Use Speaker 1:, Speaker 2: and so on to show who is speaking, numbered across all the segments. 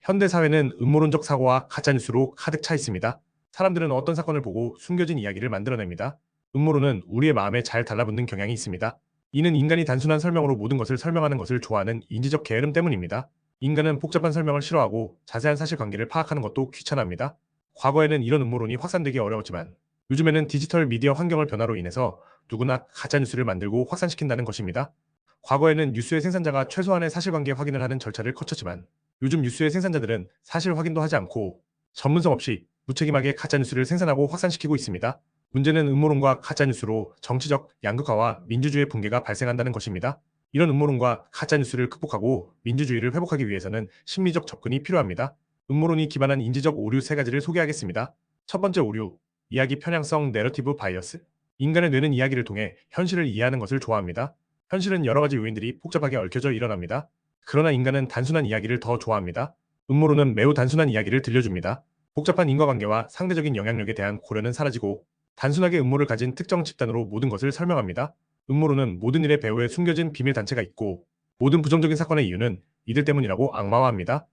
Speaker 1: 현대 사회는 음모론적 사고와 가짜뉴스로 가득 차 있습니다. 사람들은 어떤 사건을 보고 숨겨진 이야기를 만들어냅니다. 음모론은 우리의 마음에 잘 달라붙는 경향이 있습니다. 이는 인간이 단순한 설명으로 모든 것을 설명하는 것을 좋아하는 인지적 게으름 때문입니다. 인간은 복잡한 설명을 싫어하고 자세한 사실관계를 파악하는 것도 귀찮아합니다. 과거에는 이런 음모론이 확산되기 어려웠지만 요즘에는 디지털 미디어 환경의 변화로 인해서 누구나 가짜뉴스를 만들고 확산시킨다는 것입니다. 과거에는 뉴스의 생산자가 최소한의 사실관계 확인을 하는 절차를 거쳤지만 요즘 뉴스의 생산자들은 사실 확인도 하지 않고 전문성 없이 무책임하게 가짜뉴스를 생산하고 확산시키고 있습니다. 문제는 음모론과 가짜뉴스로 정치적 양극화와 민주주의 붕괴가 발생한다는 것입니다. 이런 음모론과 가짜뉴스를 극복하고 민주주의를 회복하기 위해서는 심리적 접근이 필요합니다. 음모론이 기반한 인지적 오류 세 가지를 소개하겠습니다. 첫 번째 오류, 이야기 편향성 내러티브 바이어스. 인간의 뇌는 이야기를 통해 현실을 이해하는 것을 좋아합니다. 현실은 여러 가지 요인들이 복잡하게 얽혀져 일어납니다. 그러나 인간은 단순한 이야기를 더 좋아합니다. 음모론은 매우 단순한 이야기를 들려줍니다. 복잡한 인과관계와 상대적인 영향력에 대한 고려는 사라지고 단순하게 음모를 가진 특정 집단으로 모든 것을 설명합니다. 음모론은 모든 일의 배후에 숨겨진 비밀 단체가 있고 모든 부정적인 사건의 이유는 이들 때문이라고 악마화합니다.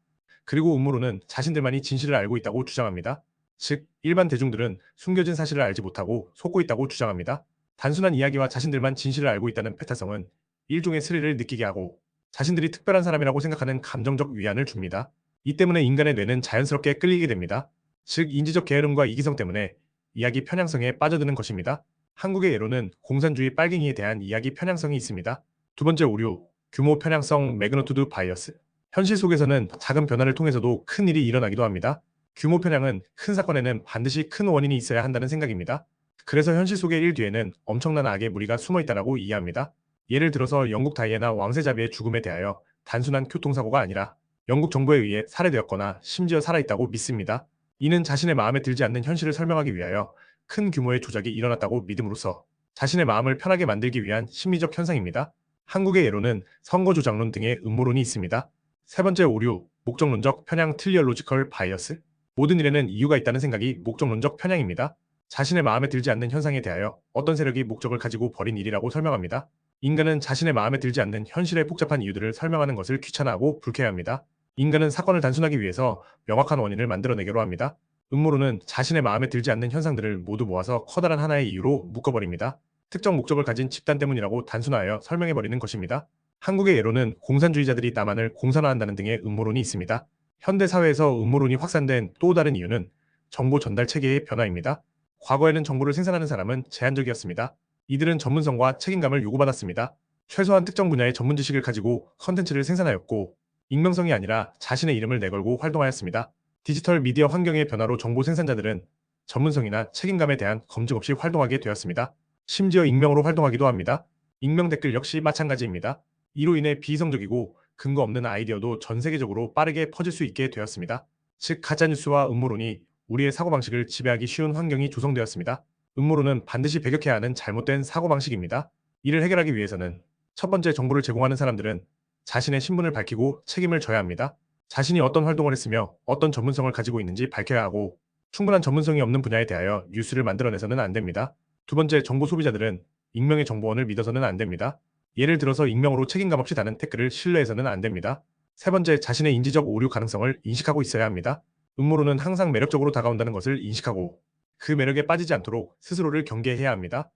Speaker 1: 그리고 음모론은 자신들만이 진실을 알고 있다고 주장합니다. 즉, 일반 대중들은 숨겨진 사실을 알지 못하고 속고 있다고 주장합니다. 단순한 이야기와 자신들만 진실을 알고 있다는 페타성은 일종의 스릴을 느끼게 하고 자신들이 특별한 사람이라고 생각하는 감정적 위안을 줍니다. 이 때문에 인간의 뇌는 자연스럽게 끌리게 됩니다. 즉, 인지적 게으름과 이기성 때문에 이야기 편향성에 빠져드는 것입니다. 한국의 예로는 공산주의 빨갱이에 대한 이야기 편향성이 있습니다. 두 번째 오류, 규모 편향성 매그너투드 바이어스. 현실 속에서는 작은 변화를 통해서도 큰 일이 일어나기도 합니다. 규모 편향은 큰 사건에는 반드시 큰 원인이 있어야 한다는 생각입니다. 그래서 현실 속의 일 뒤에는 엄청난 악의 무리가 숨어 있다고 이해합니다. 예를 들어서 영국 다이애나 왕세자비의 죽음에 대하여 단순한 교통사고가 아니라 영국 정부에 의해 살해되었거나 심지어 살아있다고 믿습니다. 이는 자신의 마음에 들지 않는 현실을 설명하기 위하여 큰 규모의 조작이 일어났다고 믿음으로써 자신의 마음을 편하게 만들기 위한 심리적 현상입니다. 한국의 예로는 선거조작론 등의 음모론이 있습니다. 세 번째 오류, 목적론적 편향 틀리얼로지컬 바이어스. 모든 일에는 이유가 있다는 생각이 목적론적 편향입니다. 자신의 마음에 들지 않는 현상에 대하여 어떤 세력이 목적을 가지고 벌인 일이라고 설명합니다. 인간은 자신의 마음에 들지 않는 현실의 복잡한 이유들을 설명하는 것을 귀찮아하고 불쾌해합니다. 인간은 사건을 단순하기 위해서 명확한 원인을 만들어내기로 합니다. 음모론은 자신의 마음에 들지 않는 현상들을 모두 모아서 커다란 하나의 이유로 묶어버립니다. 특정 목적을 가진 집단 때문이라고 단순화하여 설명해버리는 것입니다. 한국의 예로는 공산주의자들이 남한을 공산화한다는 등의 음모론이 있습니다. 현대 사회에서 음모론이 확산된 또 다른 이유는 정보 전달 체계의 변화입니다. 과거에는 정보를 생산하는 사람은 제한적이었습니다. 이들은 전문성과 책임감을 요구받았습니다. 최소한 특정 분야의 전문 지식을 가지고 컨텐츠를 생산하였고 익명성이 아니라 자신의 이름을 내걸고 활동하였습니다. 디지털 미디어 환경의 변화로 정보 생산자들은 전문성이나 책임감에 대한 검증 없이 활동하게 되었습니다. 심지어 익명으로 활동하기도 합니다. 익명 댓글 역시 마찬가지입니다. 이로 인해 비이성적이고 근거 없는 아이디어도 전 세계적으로 빠르게 퍼질 수 있게 되었습니다. 즉, 가짜뉴스와 음모론이 우리의 사고방식을 지배하기 쉬운 환경이 조성되었습니다. 음모론은 반드시 배격해야 하는 잘못된 사고방식입니다. 이를 해결하기 위해서는 첫 번째, 정보를 제공하는 사람들은 자신의 신분을 밝히고 책임을 져야 합니다. 자신이 어떤 활동을 했으며 어떤 전문성을 가지고 있는지 밝혀야 하고 충분한 전문성이 없는 분야에 대하여 뉴스를 만들어내서는 안 됩니다. 두 번째, 정보 소비자들은 익명의 정보원을 믿어서는 안 됩니다. 예를 들어서 익명으로 책임감 없이 다는 댓글을 신뢰해서는 안 됩니다. 세 번째, 자신의 인지적 오류 가능성을 인식하고 있어야 합니다. 음모론은 항상 매력적으로 다가온다는 것을 인식하고 그 매력에 빠지지 않도록 스스로를 경계해야 합니다.